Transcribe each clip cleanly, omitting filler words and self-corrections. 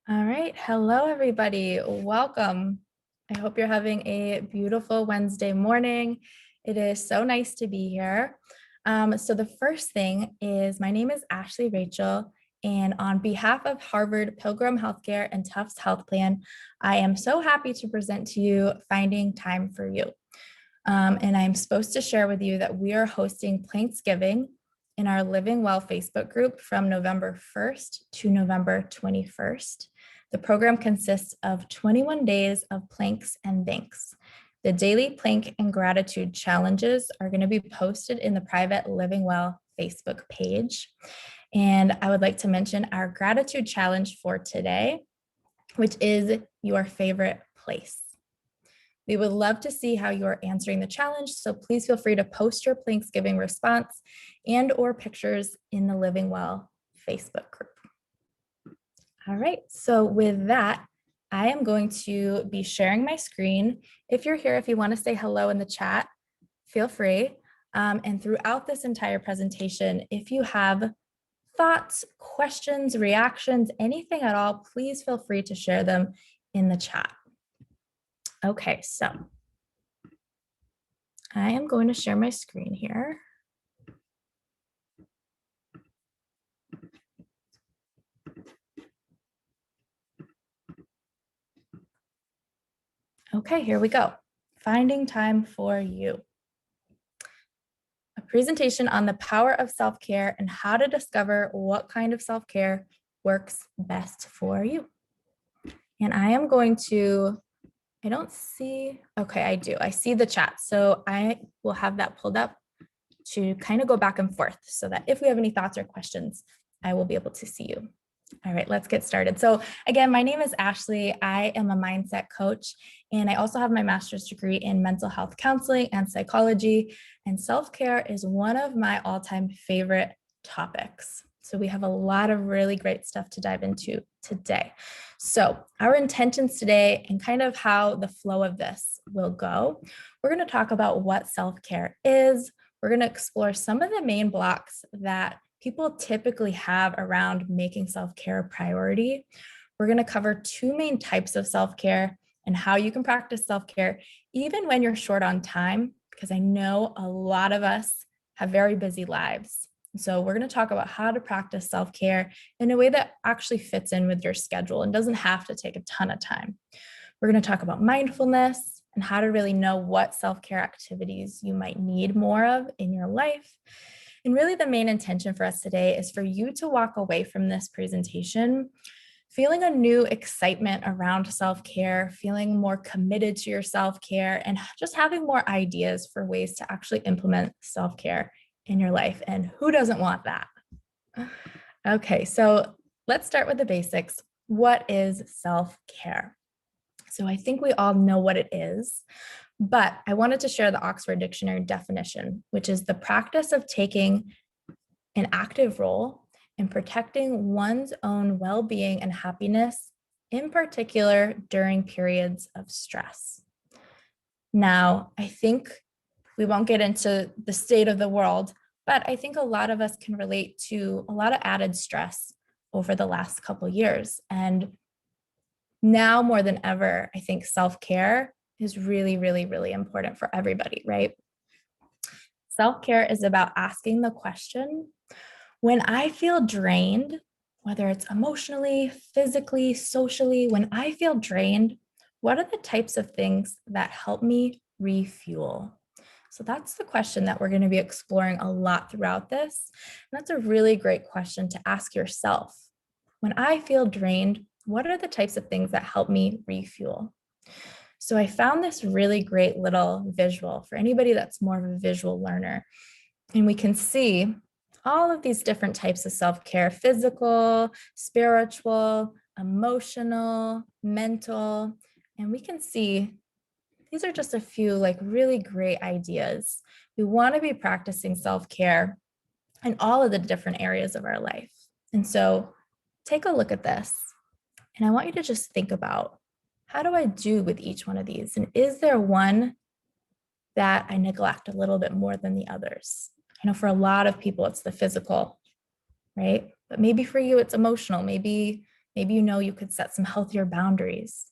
All right. Hello, everybody. Welcome. I hope you're having a beautiful Wednesday morning. It is so nice to be here. So the first thing is my name is Ashley Rachel, and on behalf of Harvard Pilgrim Healthcare and Tufts Health Plan, I am so happy to present to you Finding Time for You. And I'm supposed to share with you that we are hosting Planksgiving in our Living Well Facebook group from November 1st to November 21st. The program consists of 21 days of planks and thanks. The daily plank and gratitude challenges are going to be posted in the private Living Well Facebook page. And I would like to mention our gratitude challenge for today, which is your favorite place. We would love to see how you're answering the challenge, so please feel free to post your Planksgiving response and or pictures in the Living Well Facebook group. All right, so with that, I am going to be sharing my screen. If you're here, if you want to say hello in the chat, feel free. And throughout this entire presentation, if you have thoughts, questions, reactions, anything at all, please feel free to share them in the chat. Okay, so I am going to share my screen here. Okay, here we go. Finding time for you. A presentation on the power of self-care and how to discover what kind of self-care works best for you. And I am going to, I don't see, okay, I do. I see the chat. So I will have that pulled up to kind of go back and forth so that if we have any thoughts or questions, I will be able to see you. All right, let's get started. So again, my name is Ashley. I am a mindset coach, and I also have my master's degree in mental health counseling and psychology. And self-care is one of my all-time favorite topics. So we have a lot of really great stuff to dive into today. So our intentions today and kind of how the flow of this will go, we're going to talk about what self-care is. We're going to explore some of the main blocks that people typically have around making self-care a priority. We're going to cover two main types of self-care and how you can practice self-care even when you're short on time, because I know a lot of us have very busy lives. So we're going to talk about how to practice self-care in a way that actually fits in with your schedule and doesn't have to take a ton of time. We're going to talk about mindfulness and how to really know what self-care activities you might need more of in your life. And really the main intention for us today is for you to walk away from this presentation feeling a new excitement around self-care, feeling more committed to your self-care, and just having more ideas for ways to actually implement self-care in your life. And who doesn't want that? Okay, so let's start with the basics. What is self-care? So I think we all know what it is, but I wanted to share the Oxford Dictionary definition, which is the practice of taking an active role in protecting one's own well-being and happiness, in particular during periods of stress. Now, I think we won't get into the state of the world, but I think a lot of us can relate to a lot of added stress over the last couple of years. And now more than ever, I think self-care is really, really, really important for everybody, right? Self-care is about asking the question, when I feel drained, whether it's emotionally, physically, socially, when I feel drained, what are the types of things that help me refuel? So that's the question that we're going to be exploring a lot throughout this. And that's a really great question to ask yourself. When I feel drained, what are the types of things that help me refuel? So I found this really great little visual for anybody that's more of a visual learner. And we can see all of these different types of self-care: physical, spiritual, emotional, mental. And we can see these are just a few like really great ideas. We want to be practicing self-care in all of the different areas of our life. And so take a look at this. And I want you to just think about, how do I do with each one of these? And is there one that I neglect a little bit more than the others? I know for a lot of people, it's the physical, right? But maybe for you, it's emotional. Maybe Maybe you know you could set some healthier boundaries.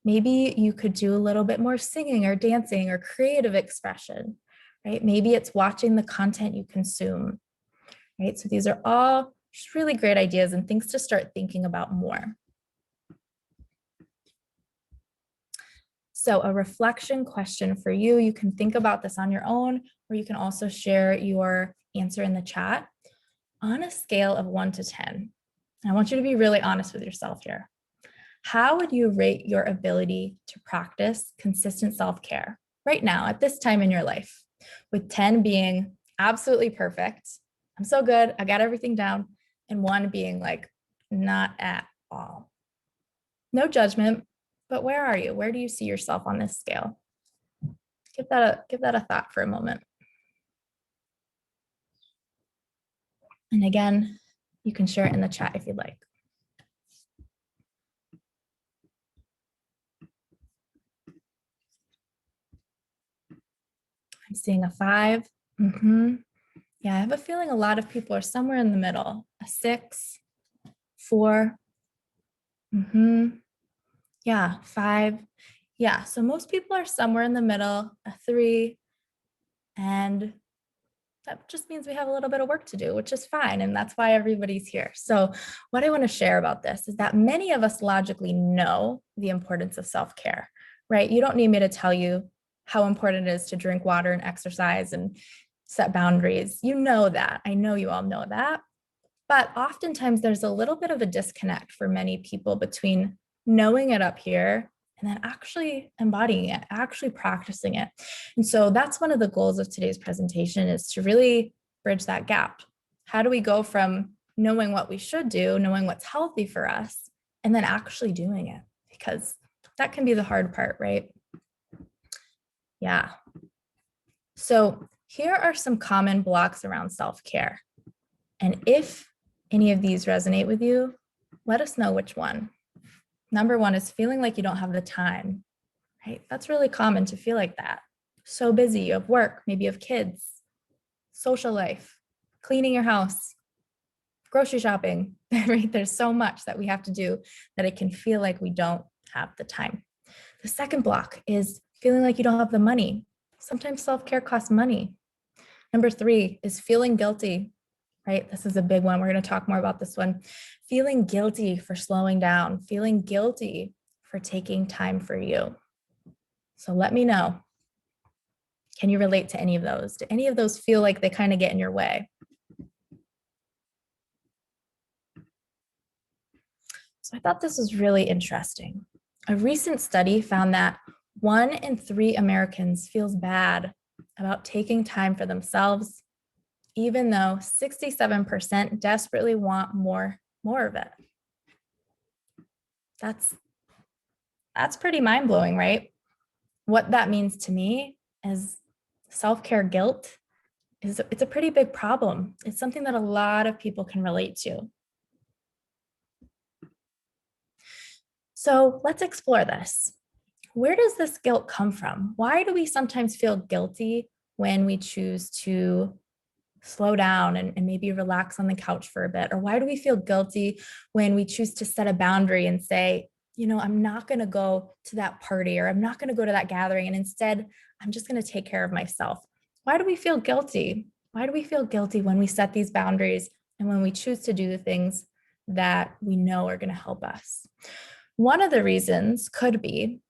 Maybe you could do a little bit more singing or dancing or creative expression, right? Maybe it's watching the content you consume, right? So these are all just really great ideas and things to start thinking about more. So a reflection question for you, you can think about this on your own, or you can also share your answer in the chat. On a scale of 1 to 10, I want you to be really honest with yourself here. How would you rate your ability to practice consistent self-care right now at this time in your life? With 10 being absolutely perfect, I'm so good, I got everything down, and 1 being like, not at all. No judgment, but where are you? Where do you see yourself on this scale? Give that a thought for a moment. And again, you can share it in the chat if you'd like. I'm seeing a 5. Yeah, I have a feeling a lot of people are somewhere in the middle. A 6, 4. Yeah, 5. Yeah, so most people are somewhere in the middle, a 3, and that just means we have a little bit of work to do, which is fine. And that's why everybody's here. So what I want to share about this is that many of us logically know the importance of self-care, right? You don't need me to tell you how important it is to drink water and exercise and set boundaries. You know that. I know you all know that. But oftentimes there's a little bit of a disconnect for many people between knowing it up here and then actually embodying it, actually practicing it. And so that's one of the goals of today's presentation, is to really bridge that gap. How do we go from knowing what we should do, knowing what's healthy for us, and then actually doing it? Because that can be the hard part, right? Yeah. So here are some common blocks around self-care. And if any of these resonate with you, let us know which one. Number 1 is feeling like you don't have the time, right? That's really common to feel like that. So busy, you have work, maybe you have kids, social life, cleaning your house, grocery shopping, right? There's so much that we have to do that it can feel like we don't have the time. The second block is feeling like you don't have the money. Sometimes self-care costs money. Number 3 is feeling guilty, right? This is a big one. We're going to talk more about this one. Feeling guilty for slowing down, feeling guilty for taking time for you. So let me know. Can you relate to any of those? Do any of those feel like they kind of get in your way? So I thought this was really interesting. A recent study found that 1 in 3 Americans feels bad about taking time for themselves, even though 67% desperately want more of it. That's pretty mind-blowing, right? What that means to me is self-care guilt it's a pretty big problem. It's something that a lot of people can relate to. So let's explore this. Where does this guilt come from? Why do we sometimes feel guilty when we choose to slow down and maybe relax on the couch for a bit? Or why do we feel guilty when we choose to set a boundary and say, you know, I'm not going to go to that party, or I'm not going to go to that gathering, and instead I'm just going to take care of myself? Why do we feel guilty? Why do we feel guilty when we set these boundaries and when we choose to do the things that we know are going to help us? One of the reasons could be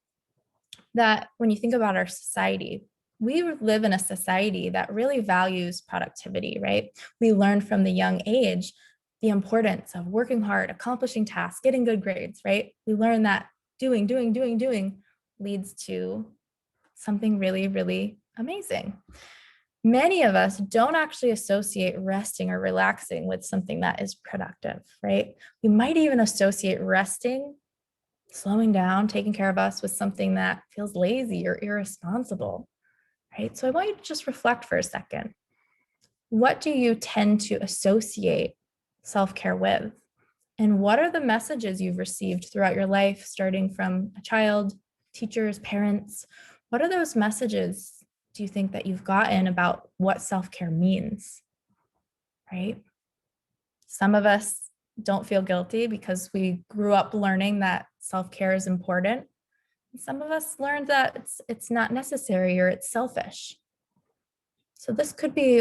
that when you think about our society, we live in a society that really values productivity, right? We learn from the young age the importance of working hard, accomplishing tasks, getting good grades, right? We learn that doing leads to something really, really amazing. Many of us don't actually associate resting or relaxing with something that is productive, right? We might even associate resting, slowing down, taking care of us with something that feels lazy or irresponsible, right? So I want you to just reflect for a second. What do you tend to associate self-care with? And what are the messages you've received throughout your life, starting from a child, teachers, parents? What are those messages do you think that you've gotten about what self-care means, right? Some of us don't feel guilty because we grew up learning that self-care is important. Some of us learned that it's not necessary or it's selfish. So this could be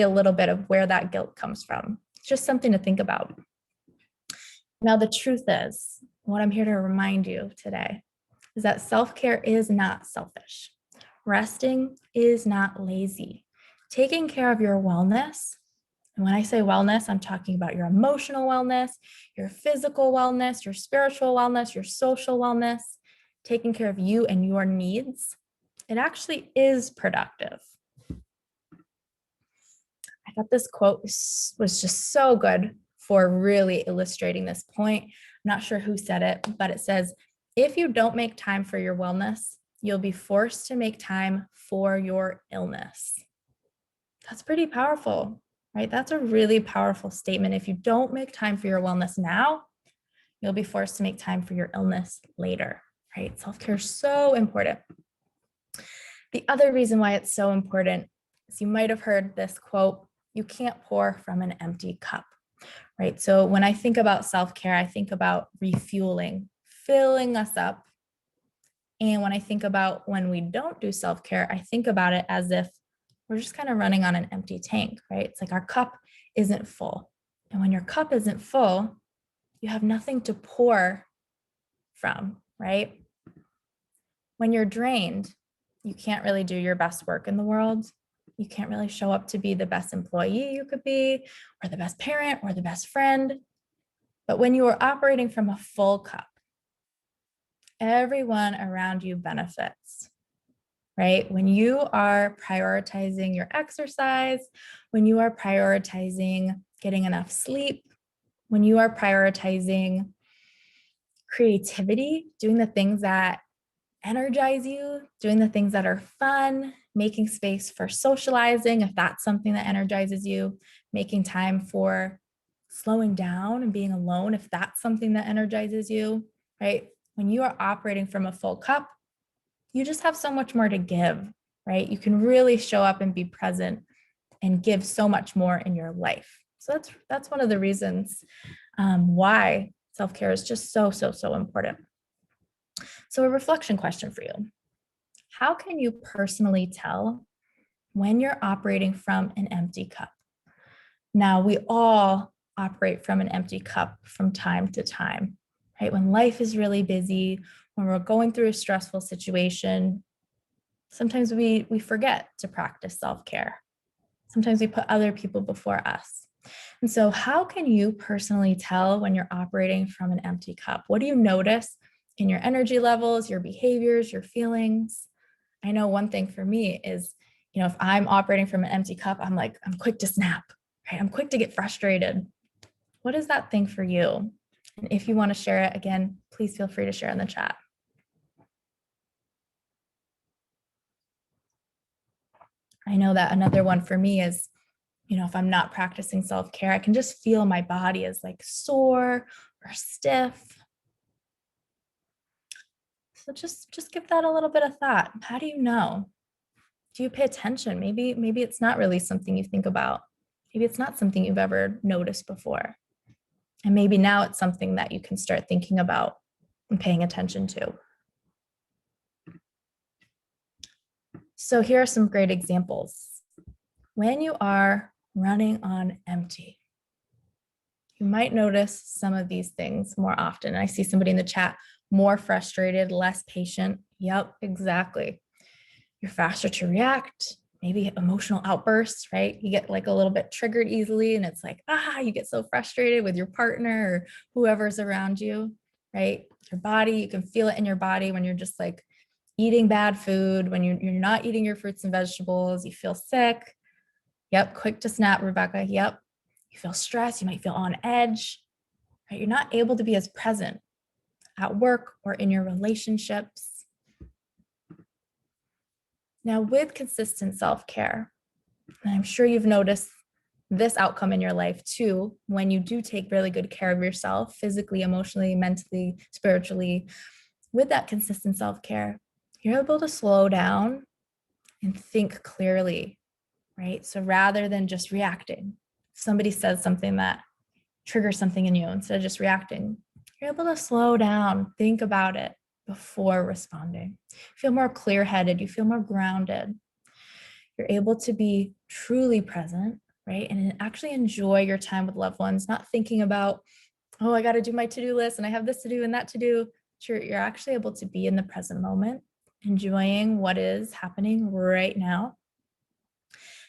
a little bit of where that guilt comes from. It's just something to think about. Now, the truth is, what I'm here to remind you today is that self-care is not selfish. Resting is not lazy. Taking care of your wellness, and when I say wellness, I'm talking about your emotional wellness, your physical wellness, your spiritual wellness, your social wellness, taking care of you and your needs. It actually is productive. I thought this quote was just so good for really illustrating this point. I'm not sure who said it, but it says, if you don't make time for your wellness, you'll be forced to make time for your illness. That's pretty powerful, right? That's a really powerful statement. If you don't make time for your wellness now, you'll be forced to make time for your illness later, right? Self-care is so important. The other reason why it's so important is you might have heard this quote, you can't pour from an empty cup, right? So when I think about self-care, I think about refueling, filling us up. And when I think about when we don't do self-care, I think about it as if we're just kind of running on an empty tank, right? It's like our cup isn't full. And when your cup isn't full, you have nothing to pour from, right? When you're drained, you can't really do your best work in the world. You can't really show up to be the best employee you could be, or the best parent, or the best friend. But when you are operating from a full cup, everyone around you benefits, right? When you are prioritizing your exercise, when you are prioritizing getting enough sleep, when you are prioritizing creativity, doing the things that energize you, doing the things that are fun, making space for socializing, if that's something that energizes you, making time for slowing down and being alone, if that's something that energizes you, right? When you are operating from a full cup, you just have so much more to give, right? You can really show up and be present and give so much more in your life. So that's one of the reasons why self-care is just so important. So a reflection question for you. How can you personally tell when you're operating from an empty cup? Now, we all operate from an empty cup from time to time, right? When life is really busy, when we're going through a stressful situation, sometimes we forget to practice self-care. Sometimes we put other people before us. And so how can you personally tell when you're operating from an empty cup? What do you notice in your energy levels, your behaviors, your feelings? I know one thing for me is, if I'm operating from an empty cup, I'm quick to snap, right? I'm quick to get frustrated. What is that thing for you? And if you want to share it, again, please feel free to share in the chat. I know that another one for me is, if I'm not practicing self-care, I can just feel my body is like sore or stiff. So just give that a little bit of thought. How do you know? Do you pay attention? Maybe it's not really something you think about. Maybe it's not something you've ever noticed before. And maybe now it's something that you can start thinking about and paying attention to. So here are some great examples. When you are running on empty, you might notice some of these things more often. I see somebody in the chat, more frustrated, less patient. Yep, exactly. You're faster to react, maybe emotional outbursts, right? You get like a little bit triggered easily and it's like, you get so frustrated with your partner or whoever's around you, right? Your body, you can feel it in your body when you're just like eating bad food, when you're not eating your fruits and vegetables, you feel sick. Yep, quick to snap, Rebecca. Yep. You feel stressed, you might feel on edge, right? You're not able to be as present at work or in your relationships. Now, with consistent self-care, and I'm sure you've noticed this outcome in your life too, when you do take really good care of yourself, physically, emotionally, mentally, spiritually, with that consistent self-care, you're able to slow down and think clearly, right? So rather than just reacting, if somebody says something that trigger something in you instead of just reacting. You're able to slow down, think about it before responding. You feel more clear-headed, you feel more grounded. You're able to be truly present, right? And actually enjoy your time with loved ones, not thinking about, oh, I got to do my to-do list and I have this to do and that to do. You're actually able to be in the present moment, enjoying what is happening right now.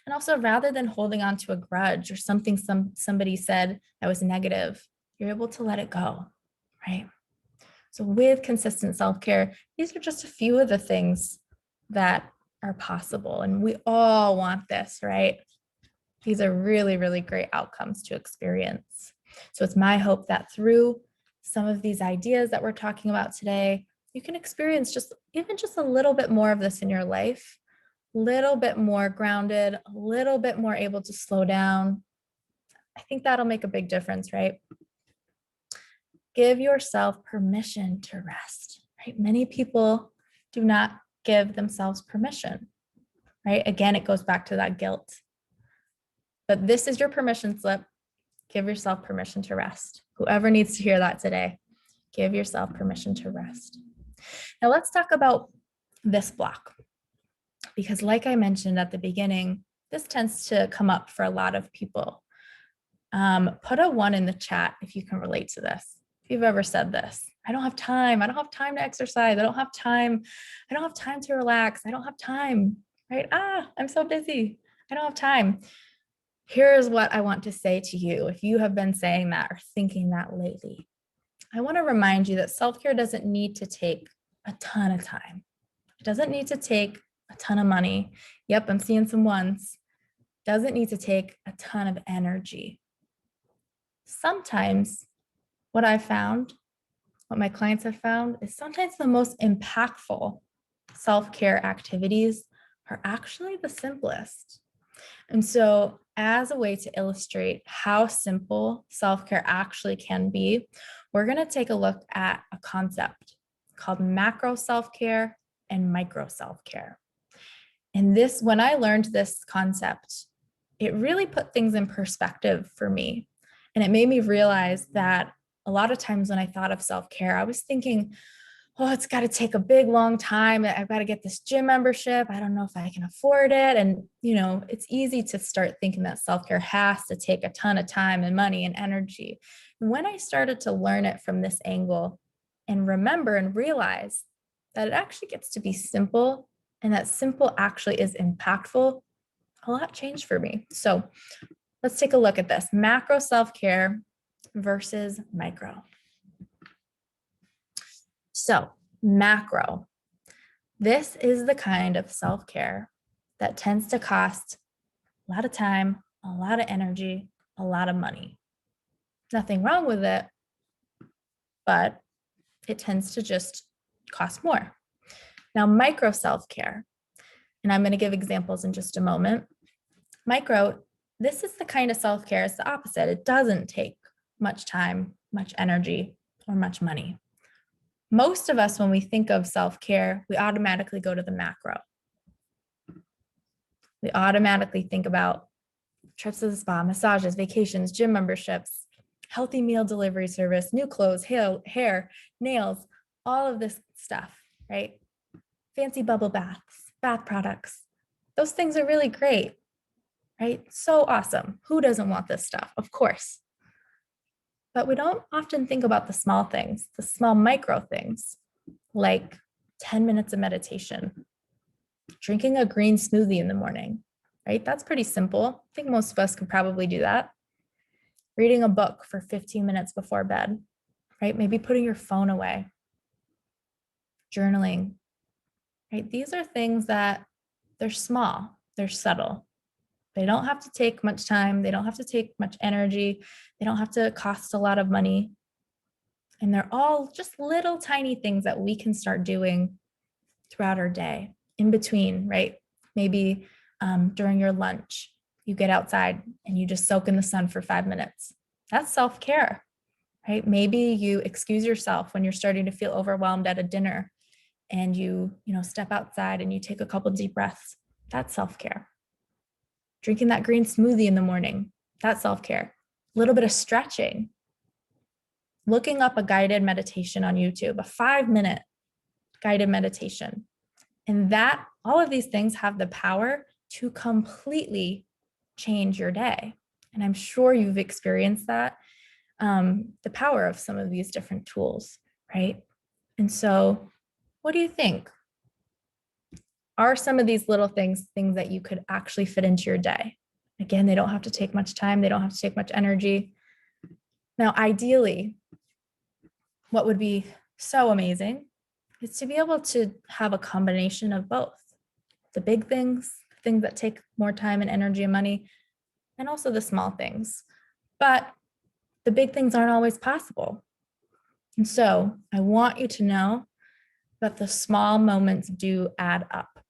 And also, rather than holding on to a grudge or something somebody said that was negative, you're able to let it go, right? So with consistent self-care, these are just a few of the things that are possible. And we all want this, right? These are really, really great outcomes to experience. So it's my hope that through some of these ideas that we're talking about today, you can experience even just a little bit more of this in your life, a little bit more grounded, a little bit more able to slow down. I think that'll make a big difference, right? Give yourself permission to rest, right? Many people do not give themselves permission, right? Again, it goes back to that guilt. But this is your permission slip. Give yourself permission to rest. Whoever needs to hear that today, give yourself permission to rest. Now let's talk about this block, because like I mentioned at the beginning, this tends to come up for a lot of people. Put a 1 in the chat if you can relate to this. If you've ever said this, I don't have time. I don't have time to exercise. I don't have time. I don't have time to relax. I don't have time, right? I'm so busy. I don't have time. Here's what I want to say to you. If you have been saying that or thinking that lately, I want to remind you that self-care doesn't need to take a ton of time. It doesn't need to take a ton of money. Yep, I'm seeing some ones. Doesn't need to take a ton of energy. Sometimes what I've found, what my clients have found, is sometimes the most impactful self-care activities are actually the simplest. And so, as a way to illustrate how simple self-care actually can be, we're going to take a look at a concept called macro self-care and micro self-care. And when I learned this concept, it really put things in perspective for me. And it made me realize that a lot of times when I thought of self-care, I was thinking, oh, it's got to take a big, long time. I've got to get this gym membership. I don't know if I can afford it. And, it's easy to start thinking that self-care has to take a ton of time and money and energy. And when I started to learn it from this angle and remember and realize that it actually gets to be simple and that simple actually is impactful, a lot changed for me. So let's take a look at this macro self-care versus micro. So macro, this is the kind of self-care that tends to cost a lot of time, a lot of energy, a lot of money. Nothing wrong with it, but it tends to just cost more. Now, micro self-care, and I'm going to give examples in just a moment. Micro, this is the kind of self-care, it's the opposite. It doesn't take much time, much energy, or much money. Most of us, when we think of self-care, we automatically go to the macro. We automatically think about trips to the spa, massages, vacations, gym memberships, healthy meal delivery service, new clothes, hair, nails, all of this stuff, right? Fancy bubble baths, bath products. Those things are really great, right? So awesome. Who doesn't want this stuff? Of course. But we don't often think about the small things, the small micro things, like 10 minutes of meditation, drinking a green smoothie in the morning, right? That's pretty simple. I think most of us could probably do that. Reading a book for 15 minutes before bed, right? Maybe putting your phone away, journaling, right? These are things that they're small, they're subtle. They don't have to take much time. They don't have to take much energy. They don't have to cost a lot of money. And they're all just little tiny things that we can start doing throughout our day, in between, right? Maybe during your lunch, you get outside and you just soak in the sun for 5 minutes. That's self-care, right? Maybe you excuse yourself when you're starting to feel overwhelmed at a dinner and you step outside and you take a couple deep breaths. That's self-care. Drinking that green smoothie in the morning, that's self-care. little bit of stretching, looking up a guided meditation on YouTube, a 5-minute guided meditation. And that all of these things have the power to completely change your day. And I'm sure you've experienced that, the power of some of these different tools, right? And so what do you think? Are some of these little things that you could actually fit into your day? Again, they don't have to take much time. They don't have to take much energy. Now, ideally, what would be so amazing is to be able to have a combination of both. The big things, things that take more time and energy and money, and also the small things. But the big things aren't always possible. And so I want you to know that the small moments do add up,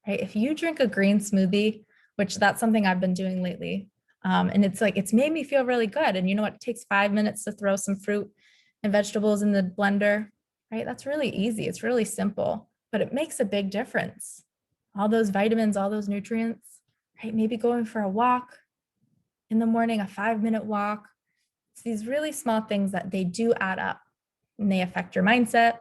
right? If you drink a green smoothie, which that's something I've been doing lately, and it's made me feel really good. And you know what? It takes 5 minutes to throw some fruit and vegetables in the blender, right? That's really easy. It's really simple, but it makes a big difference. All those vitamins, all those nutrients, right? Maybe going for a walk in the morning, a 5-minute walk. It's these really small things that they do add up, and they affect your mindset.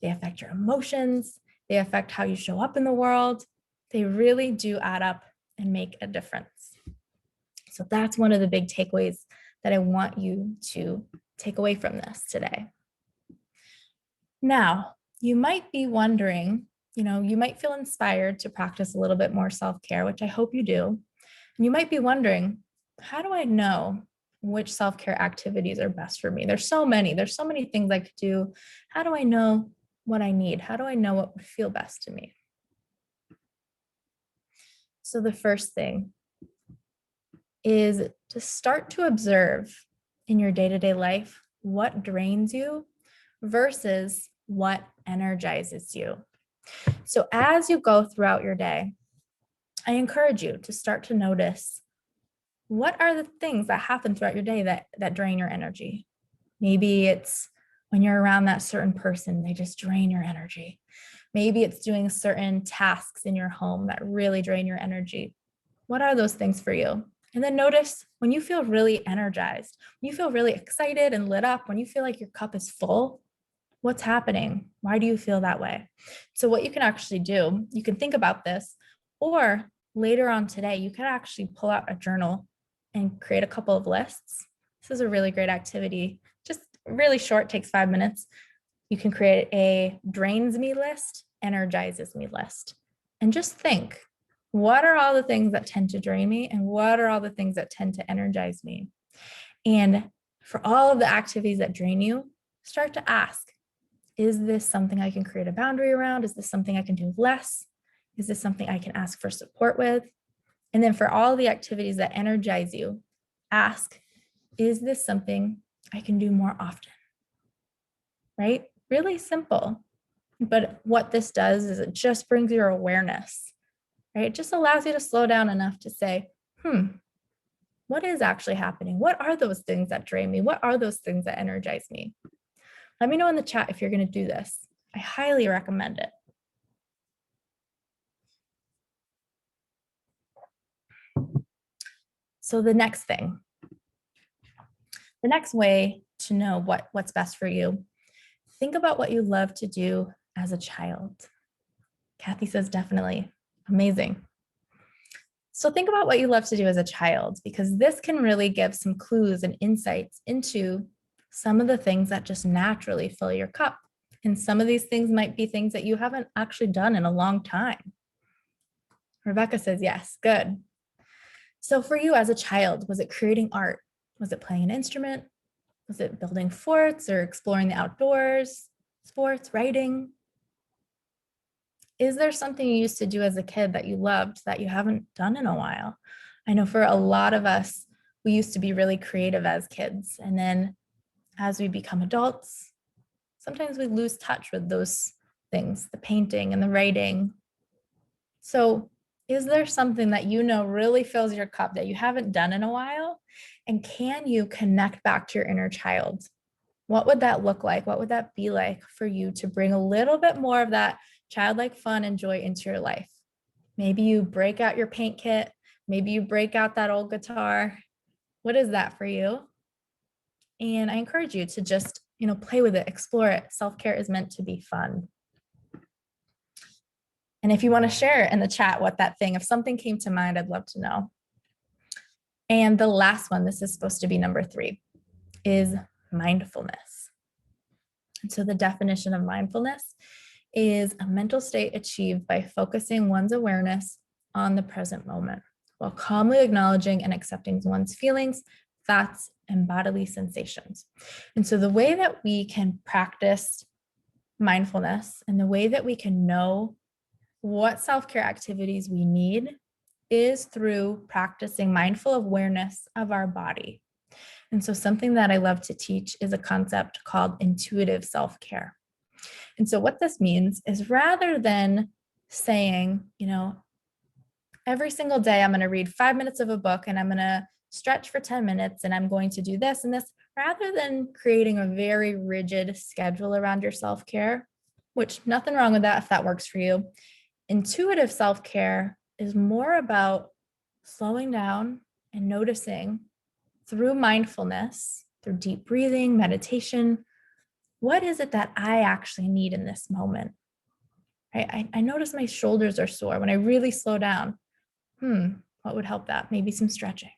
They affect your emotions. They affect how you show up in the world. They really do add up and make a difference. So that's one of the big takeaways that I want you to take away from this today. Now, you might be wondering, you might feel inspired to practice a little bit more self-care, which I hope you do. And you might be wondering, how do I know which self-care activities are best for me? There's so many things I could do. How do I know what I need? How do I know what would feel best to me? So the first thing is to start to observe in your day-to-day life what drains you versus what energizes you. So as you go throughout your day, I encourage you to start to notice, what are the things that happen throughout your day that drain your energy? Maybe it's when you're around that certain person, they just drain your energy. Maybe it's doing certain tasks in your home that really drain your energy. What are those things for you? And then notice when you feel really energized, when you feel really excited and lit up, when you feel like your cup is full, what's happening? Why do you feel that way? So what you can actually do, you can think about this, or later on today, you can actually pull out a journal and create a couple of lists. This is a really great activity, just really short, takes 5 minutes. You can create a drains me list, energizes me list, and just think, what are all the things that tend to drain me and what are all the things that tend to energize me? And for all of the activities that drain you, start to ask, is this something I can create a boundary around? Is this something I can do less? Is this something I can ask for support with? And then for all the activities that energize you, ask, is this something I can do more often? Right? Really simple. But what this does is it just brings your awareness, right? It just allows you to slow down enough to say, what is actually happening? What are those things that drain me? What are those things that energize me? Let me know in the chat if you're going to do this. I highly recommend it. So the next way to know what's best for you, think about what you love to do as a child. Kathy says definitely. Amazing. So think about what you love to do as a child, because this can really give some clues and insights into some of the things that just naturally fill your cup. And some of these things might be things that you haven't actually done in a long time. Rebecca says, yes, good. So for you as a child, was it creating art? Was it playing an instrument? Was it building forts or exploring the outdoors, sports, writing? Is there something you used to do as a kid that you loved that you haven't done in a while? I know for a lot of us, we used to be really creative as kids. And then as we become adults, sometimes we lose touch with those things, the painting and the writing. So is there something that you know really fills your cup that you haven't done in a while? And can you connect back to your inner child? What would that look like? What would that be like for you to bring a little bit more of that childlike fun and joy into your life? Maybe you break out your paint kit. Maybe you break out that old guitar. What is that for you? And I encourage you to just, play with it, explore it. Self-care is meant to be fun. And if you want to share in the chat what that thing, if something came to mind, I'd love to know. And the last one, this is supposed to be number 3, is mindfulness. And so the definition of mindfulness is a mental state achieved by focusing one's awareness on the present moment while calmly acknowledging and accepting one's feelings, thoughts, and bodily sensations. And so the way that we can practice mindfulness and the way that we can know what self-care activities we need is through practicing mindful awareness of our body. And so something that I love to teach is a concept called intuitive self-care. And so what this means is rather than saying, every single day I'm going to read 5 minutes of a book and I'm going to stretch for 10 minutes and I'm going to do this and this, rather than creating a very rigid schedule around your self-care, which nothing wrong with that if that works for you. Intuitive self-care is more about slowing down and noticing through mindfulness, through deep breathing, meditation, what is it that I actually need in this moment? Right? I notice my shoulders are sore when I really slow down. What would help that? Maybe some stretching.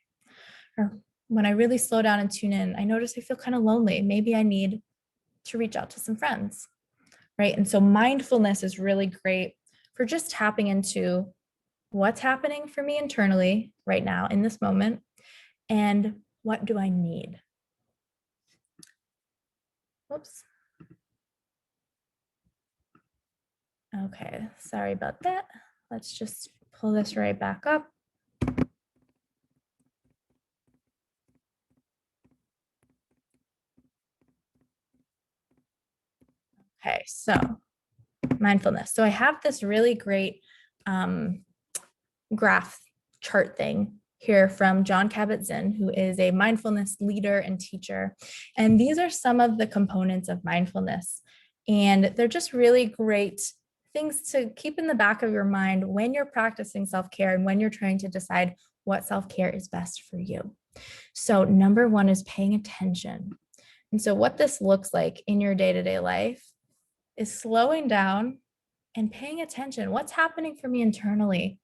Or when I really slow down and tune in, I notice I feel kind of lonely. Maybe I need to reach out to some friends, right? And so mindfulness is really great for just tapping into what's happening for me internally right now in this moment, and what do I need? Whoops. Okay, sorry about that. Let's just pull this right back up. Okay, so mindfulness. So I have this really great graph chart thing here from Jon Kabat-Zinn, who is a mindfulness leader and teacher. And these are some of the components of mindfulness. And they're just really great things to keep in the back of your mind when you're practicing self-care and when you're trying to decide what self-care is best for you. So number 1 is paying attention. And so what this looks like in your day-to-day life is slowing down and paying attention. What's happening for me internally,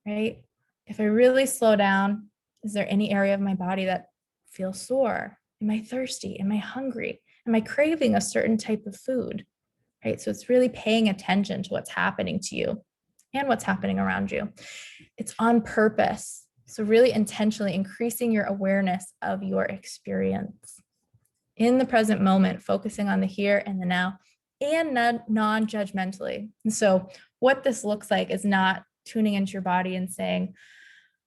right? If I really slow down, is there any area of my body that feels sore? Am I thirsty? Am I hungry? Am I craving a certain type of food, right? So it's really paying attention to what's happening to you and what's happening around you. It's on purpose. So really intentionally increasing your awareness of your experience in the present moment, focusing on the here and the now, and non-judgmentally. And so what this looks like is not tuning into your body and saying,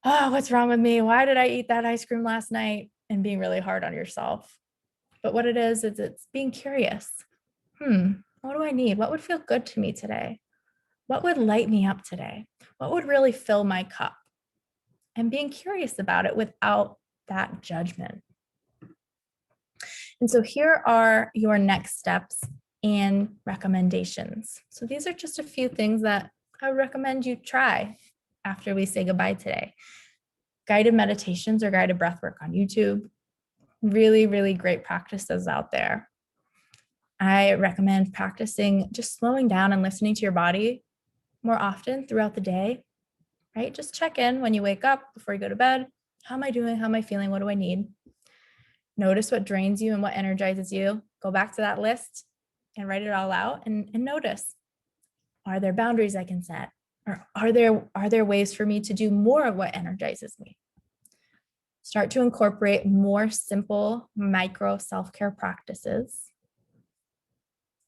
oh, what's wrong with me? Why did I eat that ice cream last night? And being really hard on yourself. But what it is it's being curious. What do I need? What would feel good to me today? What would light me up today? What would really fill my cup? And being curious about it without that judgment. And so here are your next steps and recommendations. So these are just a few things that I would recommend you try after we say goodbye today. Guided meditations or guided breathwork on YouTube. Really, really great practices out there. I recommend practicing just slowing down and listening to your body more often throughout the day, right? Just check in when you wake up before you go to bed. How am I doing? How am I feeling? What do I need? Notice what drains you and what energizes you. Go back to that list and write it all out and notice, are there boundaries I can set? Or are there ways for me to do more of what energizes me? Start to incorporate more simple micro self-care practices.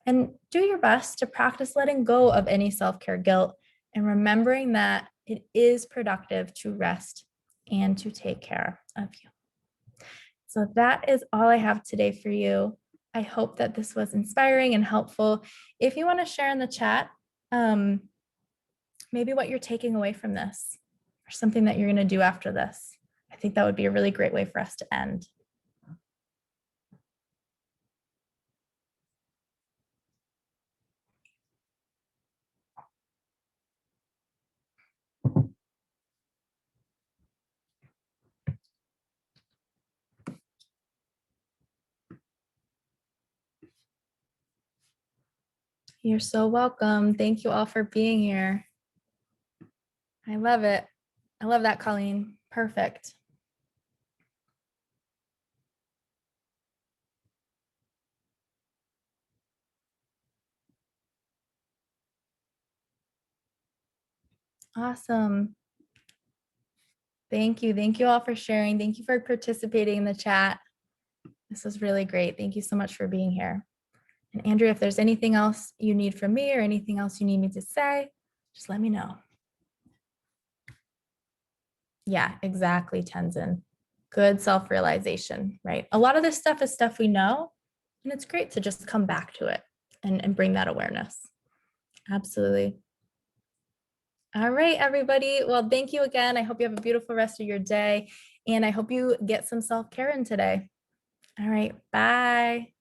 And do your best to practice letting go of any self-care guilt and remembering that it is productive to rest and to take care of you. So that is all I have today for you. I hope that this was inspiring and helpful. If you want to share in the chat, maybe what you're taking away from this or something that you're going to do after this. I think that would be a really great way for us to end. You're so welcome. Thank you all for being here. I love it. I love that, Colleen. Perfect. Awesome. Thank you. Thank you all for sharing. Thank you for participating in the chat. This was really great. Thank you so much for being here. And Andrea, if there's anything else you need from me or anything else you need me to say, just let me know. Yeah, exactly, Tenzin. Good self-realization, right? A lot of this stuff is stuff we know, and it's great to just come back to it and bring that awareness. Absolutely. All right, everybody. Well, thank you again. I hope you have a beautiful rest of your day, and I hope you get some self-care in today. All right, bye.